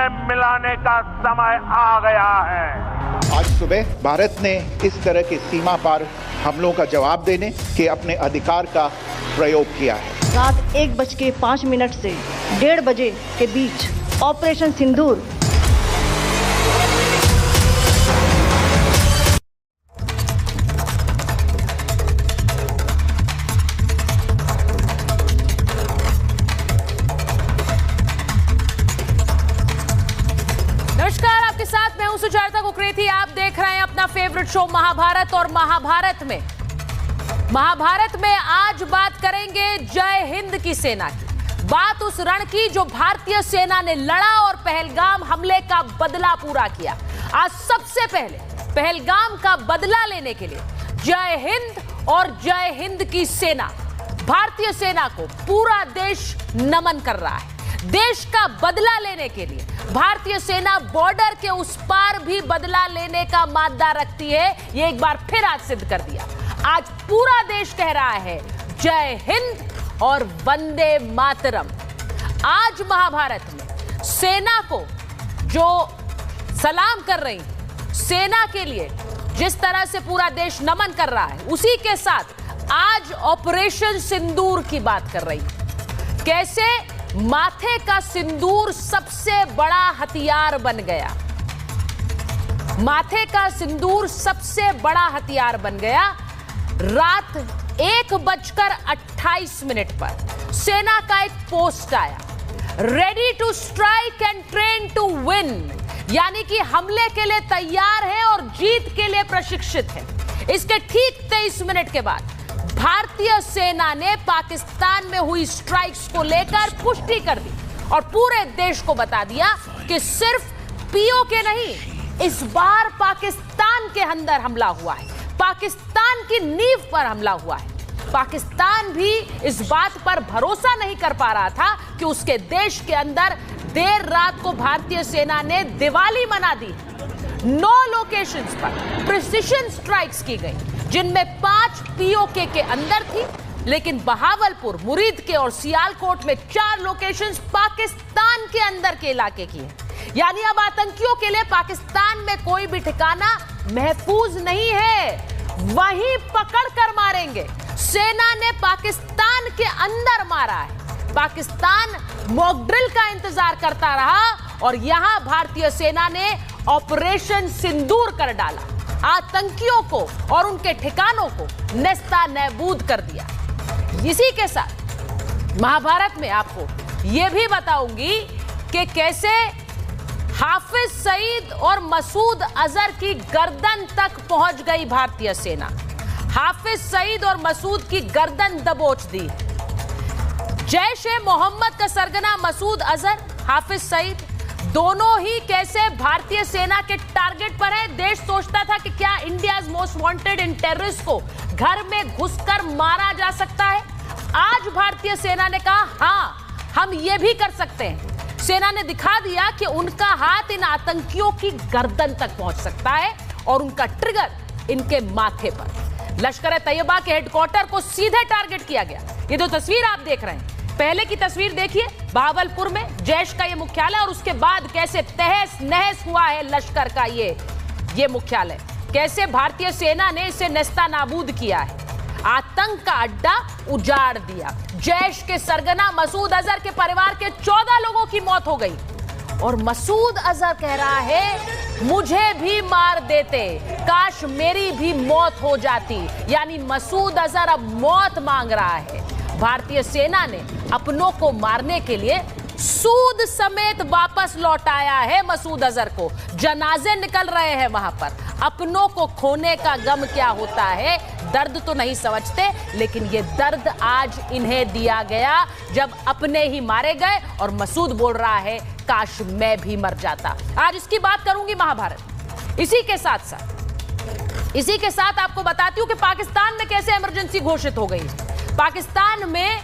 में मिलाने का समय आ गया है। आज सुबह भारत ने इस तरह के सीमा पार हमलों का जवाब देने के अपने अधिकार का प्रयोग किया है। रात 1:05 से 1:30 बजे के बीच ऑपरेशन सिंदूर सुजाता कुकरेती, आप देख रहे हैं अपना फेवरेट शो महाभारत। और महाभारत में आज बात करेंगे जय हिंद की सेना की। बात उस रण की जो भारतीय सेना ने लड़ा और पहलगाम हमले का बदला पूरा किया। आज सबसे पहले पहलगाम का बदला लेने के लिए जय हिंद और जय हिंद की सेना, भारतीय सेना को पूरा देश नमन कर रहा है। देश का बदला लेने के लिए भारतीय सेना बॉर्डर के उस पार भी बदला लेने का मादा रखती है। ये एक बार फिर आज सिद्ध कर दिया। आज पूरा देश कह रहा है जय हिंद और वंदे मातरम। आज महाभारत में सेना को जो सलाम कर रही, सेना के लिए जिस तरह से पूरा देश नमन कर रहा है, उसी के साथ आज ऑपरेशन सिंदूर की बात कर रही। कैसे माथे का सिंदूर सबसे बड़ा हथियार बन गया। माथे का सिंदूर सबसे बड़ा हथियार बन गया। रात 1:28 पर सेना का एक पोस्ट आया, ready to strike and train to win, यानी कि हमले के लिए तैयार है और जीत के लिए प्रशिक्षित है। इसके ठीक 23 मिनट के बाद भारतीय सेना ने पाकिस्तान में हुई स्ट्राइक्स को लेकर पुष्टि कर दी और पूरे देश को बता दिया कि सिर्फ पीओके नहीं, इस बार पाकिस्तान के अंदर हमला हुआ है, पाकिस्तान की नींव पर हमला हुआ है। पाकिस्तान भी इस बात पर भरोसा नहीं कर पा रहा था कि उसके देश के अंदर देर रात को भारतीय सेना ने दिवाली मना दी। 9 लोकेशंस पर प्रिसिशन स्ट्राइक्स की गई, जिनमें 5 पीओके के अंदर थी, लेकिन बहावलपुर, मुरीद के और सियालकोट में 4 लोकेशंस पाकिस्तान के अंदर के इलाके की है। यानी अब आतंकियों के लिए पाकिस्तान में कोई भी ठिकाना महफूज नहीं है, वहीं पकड़ कर मारेंगे। सेना ने पाकिस्तान के अंदर मारा है। पाकिस्तान मॉक ड्रिल का इंतजार करता रहा और यहां भारतीय सेना ने ऑपरेशन सिंदूर कर डाला। आतंकियों को और उनके ठिकानों को नेस्ता नैबूद कर दिया। इसी के साथ महाभारत में आपको यह भी बताऊंगी कि कैसे हाफिज सईद और मसूद अजहर की गर्दन तक पहुंच गई भारतीय सेना। हाफिज सईद और मसूद की गर्दन दबोच दी। जैश ए मोहम्मद का सरगना मसूद अजहर, हाफिज सईद, दोनों ही कैसे भारतीय सेना के टारगेट पर है। देश सोचता था कि क्या इंडियाज मोस्ट वांटेड इन टेररिस्ट को घर में घुसकर मारा जा सकता है। आज भारतीय सेना ने कहा हां, हम ये भी कर सकते हैं। सेना ने दिखा दिया कि उनका हाथ इन आतंकियों की गर्दन तक पहुंच सकता है और उनका ट्रिगर इनके माथे पर। लश्कर-ए-तैयबा के हेडक्वार्टर को सीधे टारगेट किया गया। ये जो तस्वीर आप देख रहे हैं, पहले की तस्वीर देखिए, बहावलपुर में जैश का ये मुख्यालय और उसके बाद कैसे तहस नहस हुआ है लश्कर का ये मुख्यालय। कैसे भारतीय सेना ने इसे नेस्तानाबूद किया है, आतंक का अड्डा उजाड़ दिया। जैश के सरगना मसूद अजहर के परिवार के 14 लोगों की मौत हो गई और मसूद अजहर कह रहा है मुझे भी मार देते, काश मेरी भी मौत हो जाती। यानी मसूद अजहर अब मौत मांग रहा है। भारतीय सेना ने अपनों को मारने के लिए सूद समेत वापस लौटाया है मसूद अजहर को। जनाजे निकल रहे हैं वहां पर। अपनों को खोने का गम क्या होता है, दर्द तो नहीं समझते, लेकिन ये दर्द आज इन्हें दिया गया जब अपने ही मारे गए और मसूद बोल रहा है काश मैं भी मर जाता। आज इसकी बात करूंगी महाभारत। इसी के साथ आपको बताती हूं कि पाकिस्तान में कैसे इमरजेंसी घोषित हो गई। पाकिस्तान में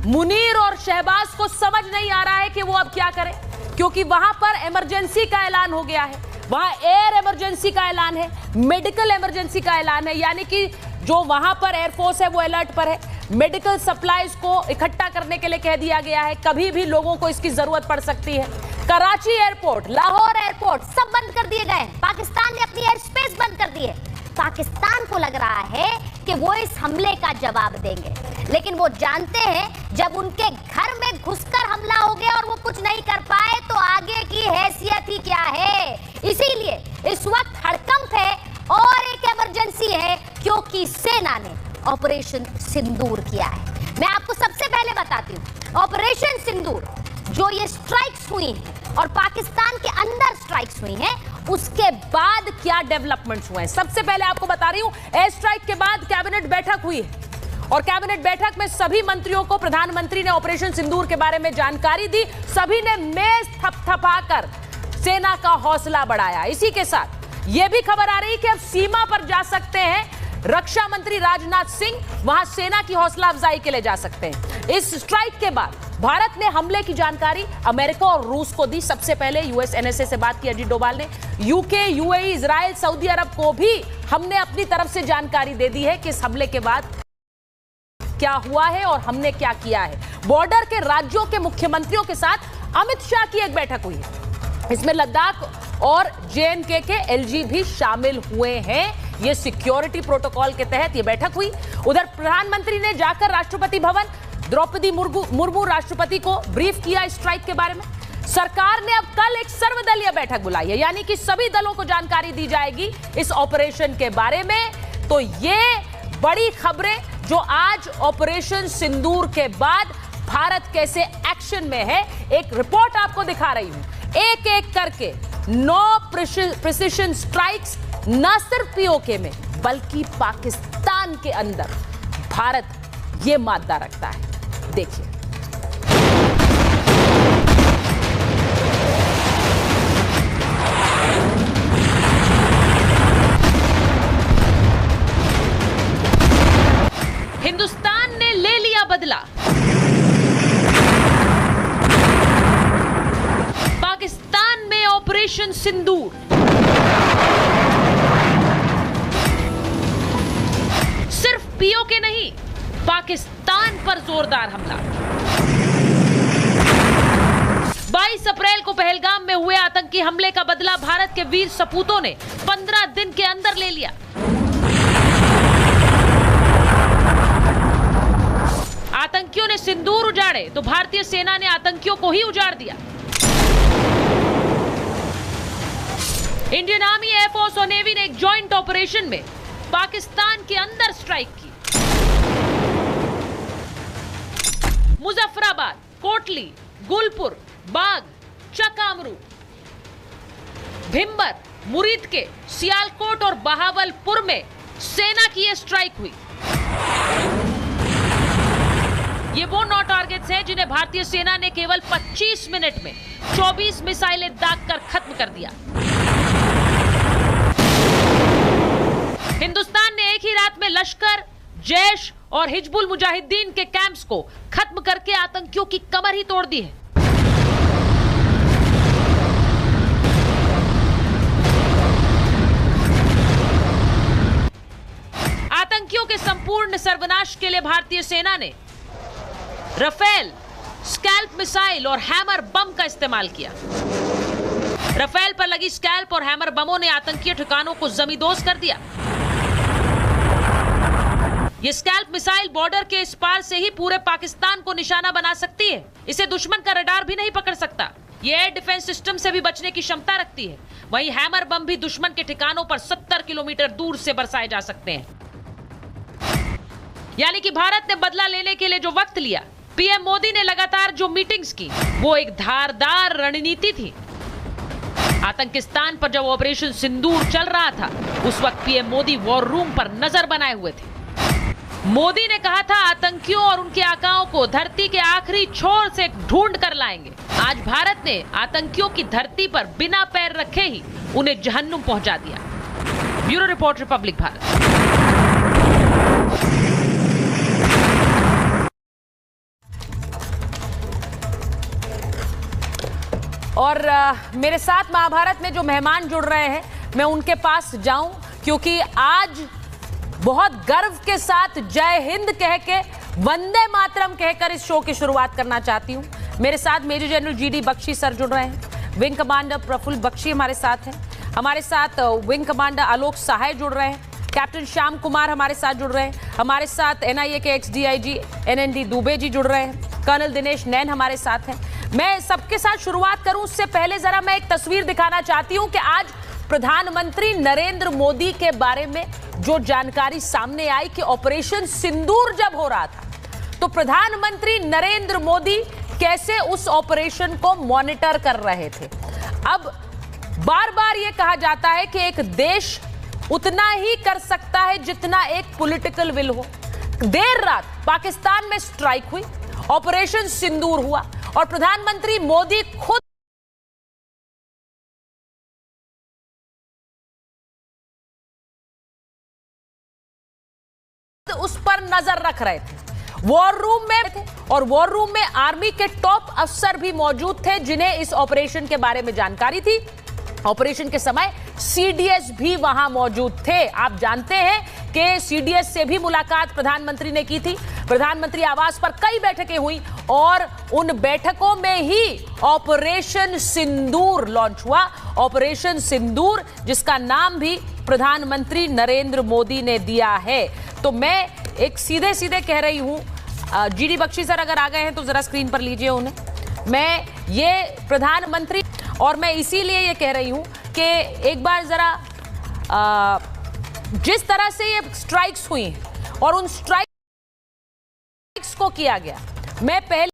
मुनीर और शहबाज को समझ नहीं आ रहा है कि वो अब क्या करें, क्योंकि वहां पर इमरजेंसी का ऐलान हो गया है। वहां एयर इमरजेंसी का ऐलान है, मेडिकल इमरजेंसी का ऐलान है, यानी कि जो वहां पर एयरफोर्स है वो अलर्ट पर है। मेडिकल सप्लाईज को इकट्ठा करने के लिए कह दिया गया है, कभी भी लोगों को इसकी जरूरत पड़ सकती है। कराची एयरपोर्ट, लाहौर एयरपोर्ट सब बंद कर दिए गए। पाकिस्तान ने अपनी एयर स्पेस बंद कर दी है। पाकिस्तान को लग रहा है कि वो इस हमले का जवाब देंगे, लेकिन वो जानते हैं जब उनके घर में घुसकर हमला हो गया और वो कुछ नहीं कर पाए तो आगे की हैसियत ही क्या है। इसीलिए इस वक्त हड़कंप है और एक इमरजेंसी है, क्योंकि सेना ने ऑपरेशन सिंदूर किया है। मैं आपको सबसे पहले बताती हूँ, ऑपरेशन सिंदूर जो ये स्ट्राइक्स हुई हैं और पाकिस्तान के अंदर स्ट्राइक्स हुई हैं, उसके बाद क्या डेवलपमेंट्स हुए हैं। सबसे पहले आपको बता रही हूं, एयर स्ट्राइक के बाद कैबिनेट बैठक हुई है और कैबिनेट बैठक में सभी मंत्रियों को प्रधानमंत्री ने ऑपरेशन सिंदूर के बारे में जानकारी दी। सभी ने मेज थपथपाकर सेना का हौसला बढ़ाया। इसी के साथ यह भी खबर आ रही कि अब सीमा पर जा सकते हैं रक्षा मंत्री राजनाथ सिंह, वहां सेना की हौसला अफजाई के लिए जा सकते हैं। इस स्ट्राइक के बाद भारत ने हमले की जानकारी अमेरिका और रूस को दी। सबसे पहले यूएस एनएसए से बात की अजीत डोभाल ने। यूके, यूएई, इजराइल, सऊदी अरब को भी हमने अपनी तरफ से जानकारी दे दी है कि इस हमले के बाद क्या हुआ है और हमने क्या किया है। बॉर्डर के राज्यों के मुख्यमंत्रियों के साथ अमित शाह की एक बैठक हुई है। इसमें लद्दाख और जेएनके के एलजी भी शामिल हुए हैं। ये सिक्योरिटी प्रोटोकॉल के तहत ये बैठक हुई। उधर प्रधानमंत्री ने जाकर राष्ट्रपति भवन द्रौपदी मुर्मू राष्ट्रपति को ब्रीफ किया स्ट्राइक के बारे में। सरकार ने अब कल एक सर्वदलीय बैठक बुलाई है, यानी कि सभी दलों को जानकारी दी जाएगी इस ऑपरेशन के बारे में। तो ये बड़ी खबरें जो आज ऑपरेशन सिंदूर के बाद भारत कैसे एक्शन में है, एक रिपोर्ट आपको दिखा रही हूं। एक एक करके 9 प्रिसिशन स्ट्राइक्स न सिर्फ पीओके में बल्कि पाकिस्तान के अंदर भारत ये मादा रखता है। देखिए, हिंदुस्तान ने ले लिया बदला। पाकिस्तान में ऑपरेशन सिंदूर। सिर्फ पीओके नहीं, पाकिस्तान पर जोरदार हमला। 22 अप्रैल को पहलगाम में हुए आतंकी हमले का बदला भारत के वीर सपूतों ने 15 दिन के अंदर ले लिया। आतंकियों ने सिंदूर उजाड़े तो भारतीय सेना ने आतंकियों को ही उजाड़ दिया। इंडियन आर्मी, एयरफोर्स और नेवी ने एक जॉइंट ऑपरेशन में पाकिस्तान के अंदर स्ट्राइक की। मुजफ्फराबाद, कोटली, गुलपुर, बाग, चकामरू, भिंबर, मुरीद के, सियालकोट और बहावलपुर में सेना की यह स्ट्राइक हुई। ये वो 9 टारगेट्स हैं जिन्हें भारतीय सेना ने केवल 25 मिनट में 24 मिसाइलें दागकर खत्म कर दिया। हिंदुस्तान ने एक ही रात में लश्कर, जैश और हिजबुल मुजाहिदीन के कैंप्स को खत्म करके आतंकियों की कमर ही तोड़ दी है। आतंकियों के संपूर्ण सर्वनाश के लिए भारतीय सेना ने राफेल, स्कैल्प मिसाइल और हैमर बम का इस्तेमाल किया। राफेल पर लगी स्कैल्प और हैमर बमों ने आतंकी ठिकानों को जमींदोज कर दिया। ये स्कैल्प मिसाइल बॉर्डर के इस पार से ही पूरे पाकिस्तान को निशाना बना सकती है। इसे दुश्मन का रडार भी नहीं पकड़ सकता। ये एयर डिफेंस सिस्टम से भी बचने की क्षमता रखती है। वहीं हैमर बम भी दुश्मन के ठिकानों पर 70 किलोमीटर दूर से बरसाए जा सकते हैं। यानी कि भारत ने बदला लेने के लिए जो वक्त लिया, पीएम मोदी ने लगातार जो मीटिंग्स की, वो एक धारदार रणनीति थी। आतंकिस्तान पर जब ऑपरेशन सिंदूर चल रहा था, उस वक्त पीएम मोदी वॉर रूम पर नजर बनाए हुए थे। मोदी ने कहा था आतंकियों और उनके आकाओं को धरती के आखिरी छोर से ढूंढ कर लाएंगे। आज भारत ने आतंकियों की धरती पर बिना पैर रखे ही उन्हें जहन्नुम पहुंचा दिया। Bureau report, Republic Bharat. और मेरे साथ महाभारत में जो मेहमान जुड़ रहे हैं, मैं उनके पास जाऊं, क्योंकि आज बहुत गर्व के साथ जय हिंद कह के, वंदे मातरम कहकर इस शो की शुरुआत करना चाहती हूं। मेरे साथ major general GD Bakshi sir जुड़ रहे हैं। विंग कमांडर प्रफुल्ल बख्शी हमारे साथ हैं, हमारे साथ विंग कमांडर आलोक सहाय जुड़ रहे हैं, कैप्टन श्याम कुमार हमारे साथ जुड़ रहे हैं, हमारे साथ एनआईए के एक्स डीआईजी एनएनडी दुबे जी जुड़ रहे हैं, कर्नल दिनेश नैन हमारे साथ हैं। मैं सबके साथ शुरुआत करूं उससे पहले जरा मैं एक तस्वीर दिखाना चाहती हूं कि आज प्रधानमंत्री नरेंद्र मोदी के बारे में जो जानकारी सामने आई कि ऑपरेशन सिंदूर जब हो रहा था तो प्रधानमंत्री नरेंद्र मोदी कैसे उस ऑपरेशन को मॉनिटर कर रहे थे। अब बार बार यह कहा जाता है कि एक देश उतना ही कर सकता है जितना एक पॉलिटिकल विल हो। देर रात पाकिस्तान में स्ट्राइक हुई, ऑपरेशन सिंदूर हुआ और प्रधानमंत्री मोदी खुद उस पर नजर रख रहे थे, वॉर रूम में थे और वॉर रूम में आर्मी के टॉप अफसर भी मौजूद थे जिन्हें इस ऑपरेशन के बारे में जानकारी थी। ऑपरेशन के समय सीडीएस भी वहां मौजूद थे। आप जानते हैं कि सीडीएस से भी मुलाकात प्रधानमंत्री ने की थी। प्रधानमंत्री आवास पर कई बैठकें हुई और उन बैठकों में ही ऑपरेशन सिंदूर लॉन्च हुआ। ऑपरेशन सिंदूर जिसका नाम भी प्रधानमंत्री नरेंद्र मोदी ने दिया है। तो मैं एक सीधे सीधे कह रही हूं, जीडी बख्शी सर अगर आ गए हैं तो जरा स्क्रीन पर लीजिए उन्हें। मैं ये प्रधानमंत्री और मैं इसीलिए ये कह रही हूं कि एक बार जरा जिस तरह से ये स्ट्राइक्स हुई और उन स्ट्राइक्स को किया गया, मैं पहले